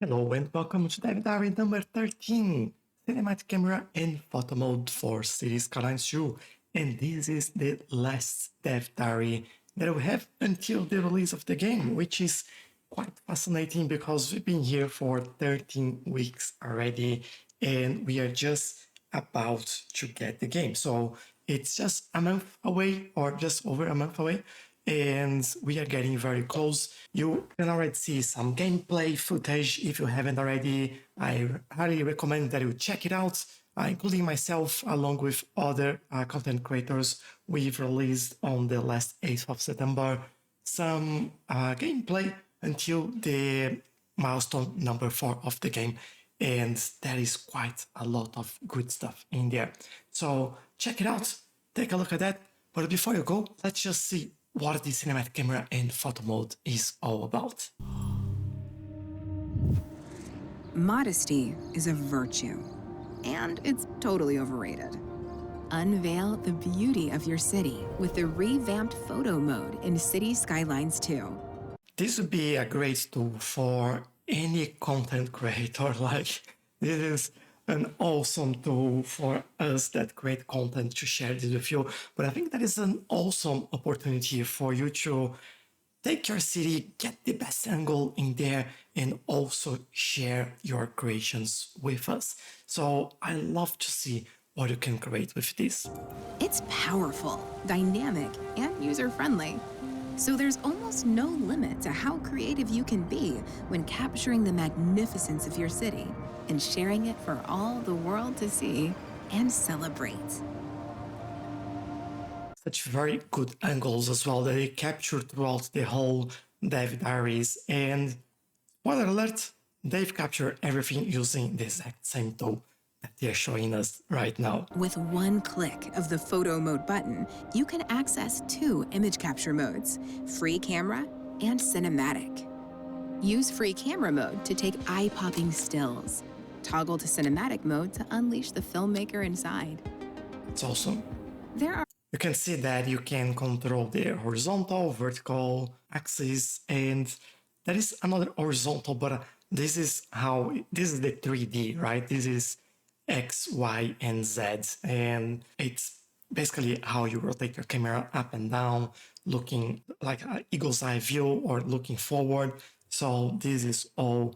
Hello and welcome to Dev Diary number 13, Cinematic Camera and Photo Mode for Cities Skylines 2. And this is the last Dev Diary that we have until the release of the game, which is quite fascinating because we've been here for 13 weeks already and we are just about to get the game. So it's just a month away or just over a month away and we are getting very close. You can already see some gameplay footage. If you haven't already, I highly recommend that you check it out, including myself, along with other content creators. We've released on the last 8th of September some gameplay until the milestone number 4 of the game. And there is quite a lot of good stuff in there. So check it out, take a look at that. But before you go, let's just see what the cinematic camera and photo mode is all about. Modesty is a virtue, and it's totally overrated. Unveil the beauty of your city with the revamped photo mode in Cities Skylines 2. This would be a great tool for any content creator. Like, this is an awesome tool for us that create content to share this with you. But I think that is an awesome opportunity for you to take your city, get the best angle in there, and also share your creations with us. So I love to see what you can create with this. It's powerful, dynamic, and user-friendly. So there's almost no limit to how creative you can be when capturing the magnificence of your city and sharing it for all the world to see and celebrate. Such very good angles as well that they captured throughout the whole Dev Diaries. And spoiler alert, they've captured everything using the exact same tool that they're showing us right now. With one click of the photo mode button, you can access 2 image capture modes, free camera and cinematic. Use free camera mode to take eye-popping stills. Toggle to cinematic mode to unleash the filmmaker inside. It's awesome. There are You can see that you can control the horizontal, vertical axis, and there is another horizontal, but this is the 3D, right? This is X, Y, and Z, and it's basically how you rotate your camera up and down, looking like an eagle's eye view or looking forward. So this is all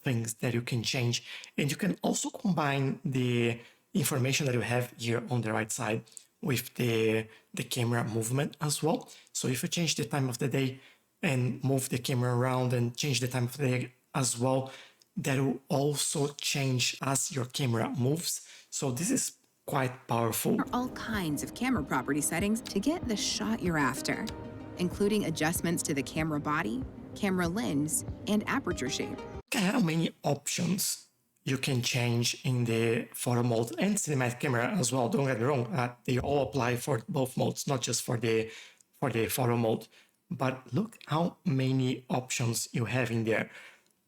things that you can change. And you can also combine the information that you have here on the right side with the camera movement as well. So if you change the time of the day and move the camera around and change the time of the day as well, that will also change as your camera moves. So this is quite powerful. all kinds of camera property settings to get the shot you're after, including adjustments to the camera body, camera lens, and aperture shape. Look at how many options you can change in the photo mode and cinematic camera as well. Don't get me wrong, they all apply for both modes, not just for the photo mode. But look how many options you have in there.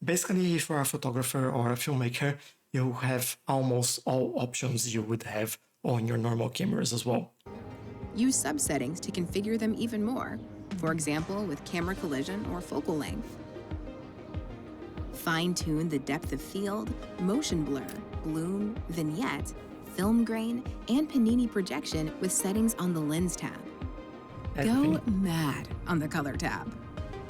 Basically, if you're a photographer or a filmmaker, you have almost all options you would have on your normal cameras as well. Use subsettings to configure them even more, for example, with camera collision or focal length. Fine-tune the depth of field, motion blur, bloom, vignette, film grain, and panini projection with settings on the lens tab. Go mad on the color tab.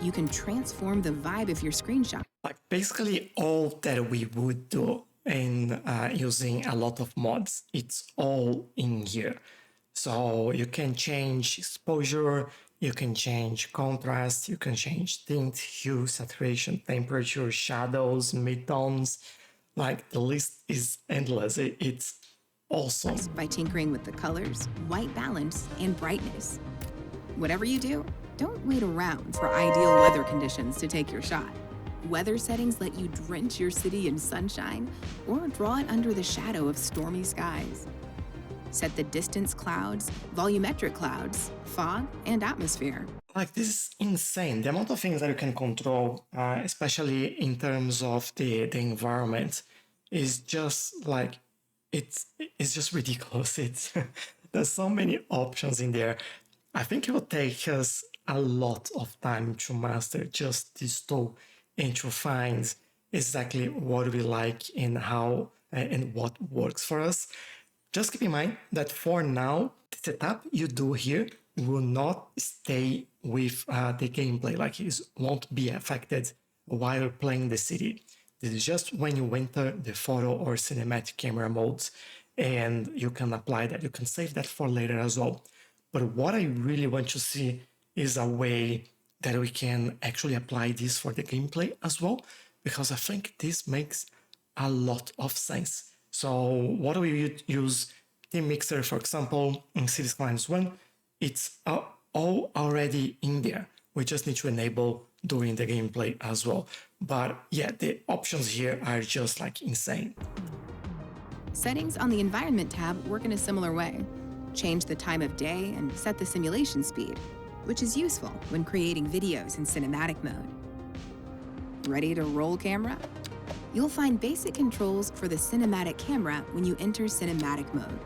You can transform the vibe of your screenshot. Like basically all that we would do in using a lot of mods, it's all in here. So you can change exposure, you can change contrast, you can change tint, hue, saturation, temperature, shadows, midtones. Like the list is endless. It's awesome. By tinkering with the colors, white balance, and brightness. Whatever you do, don't wait around for ideal weather conditions to take your shot. Weather settings let you drench your city in sunshine or draw it under the shadow of stormy skies. Set the distance clouds, volumetric clouds, fog, and atmosphere. Like, this is insane. The amount of things that you can control, especially in terms of the environment, is just like, it's just ridiculous. It's there's so many options in there. I think it will take us a lot of time to master just this tool and to find exactly what we like and how and what works for us. Just keep in mind that for now, the setup you do here will not stay with the gameplay, like it won't be affected while playing the city. This is just when you enter the photo or cinematic camera modes, and you can apply that. You can save that for later as well. But what I really want to see is a way that we can actually apply this for the gameplay as well, because I think this makes a lot of sense. So what do we use? Team Mixer, for example, in Cities Skylines 1, it's all already in there. We just need to enable during the gameplay as well. But yeah, the options here are just like insane. Settings on the Environment tab work in a similar way. Change the time of day and set the simulation speed, which is useful when creating videos in cinematic mode. Ready to roll camera? You'll find basic controls for the cinematic camera when you enter cinematic mode.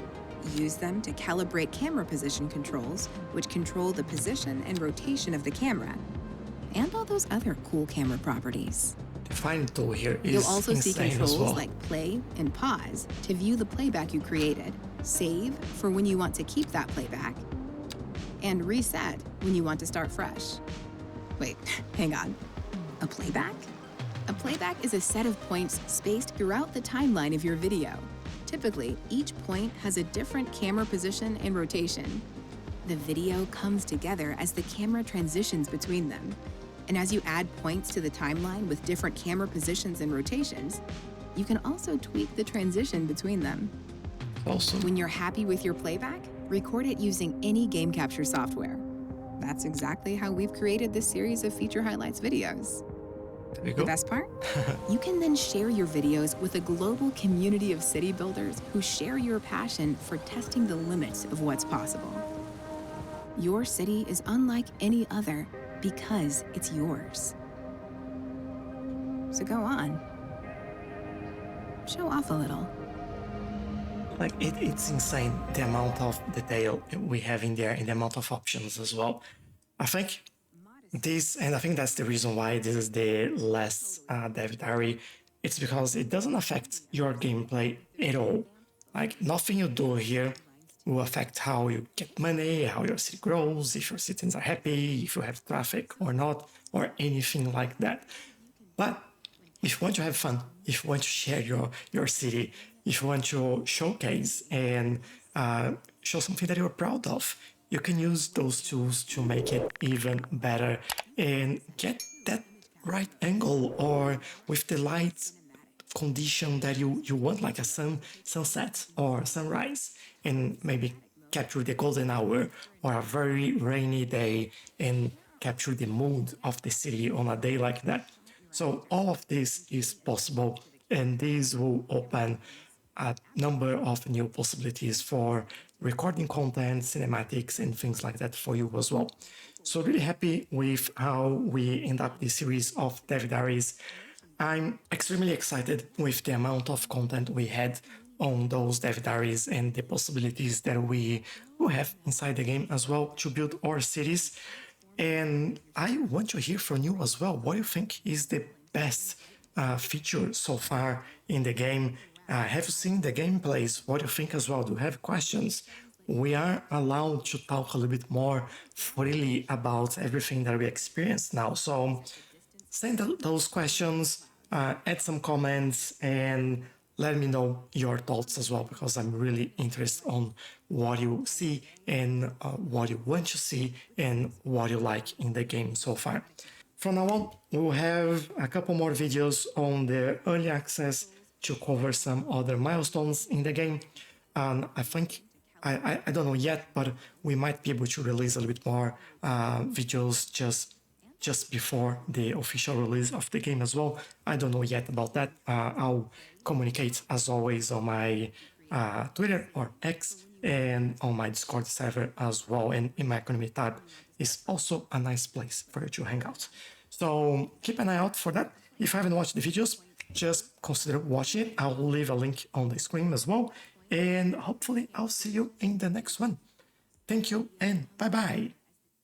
Use them to calibrate camera position controls, which control the position and rotation of the camera, and all those other cool camera properties. The find tool here is You'll also see insane controls as well. like play and pause to view the playback you created, save for when you want to keep that playback, and reset when you want to start fresh. Wait, hang on. A playback? A playback is a set of points spaced throughout the timeline of your video. Typically, each point has a different camera position and rotation. The video comes together as the camera transitions between them. And as you add points to the timeline with different camera positions and rotations, you can also tweak the transition between them. Awesome. When you're happy with your playback, record it using any game capture software. That's exactly how we've created this series of feature highlights videos. There we The go. best part? You can then share your videos with a global community of city builders who share your passion for testing the limits of what's possible. Your city is unlike any other because it's yours. So go on. Show off a little. Like it's insane the amount of detail we have in there and the amount of options as well. I think this, and I think that's the reason why this is the last Dev Diary, it's because it doesn't affect your gameplay at all. Like nothing you do here will affect how you get money, how your city grows, if your citizens are happy, if you have traffic or not, or anything like that. But if you want to have fun, if you want to share your city, if you want to showcase and show something that you're proud of, you can use those tools to make it even better and get that right angle or with the light condition that you want, like a sunset or sunrise, and maybe capture the golden hour or a very rainy day and capture the mood of the city on a day like that. So all of this is possible, and this will open a number of new possibilities for recording content, cinematics, and things like that for you as well. So really happy with how we end up this series of Dev Diaries. I'm extremely excited with the amount of content we had on those Dev Diaries and the possibilities that we will have inside the game as well to build our cities. And I want to hear from you as well. What do you think is the best feature so far in the game? Have you seen the gameplays? What do you think as well? Do you have questions? We are allowed to talk a little bit more freely about everything that we experience now. So send those questions, add some comments, and let me know your thoughts as well, because I'm really interested on what you see and what you want to see and what you like in the game so far. From now on, we'll have a couple more videos on the early access to cover some other milestones in the game. And I think, I don't know yet, but we might be able to release a little bit more videos just before the official release of the game as well. I don't know yet about that. I'll communicate as always on my Twitter or X and on my Discord server as well. And in my community tab is also a nice place for you to hang out. So keep an eye out for that. If you haven't watched the videos, just consider watching it. I'll leave a link on the screen as well. And hopefully I'll see you in the next one. Thank you and bye-bye.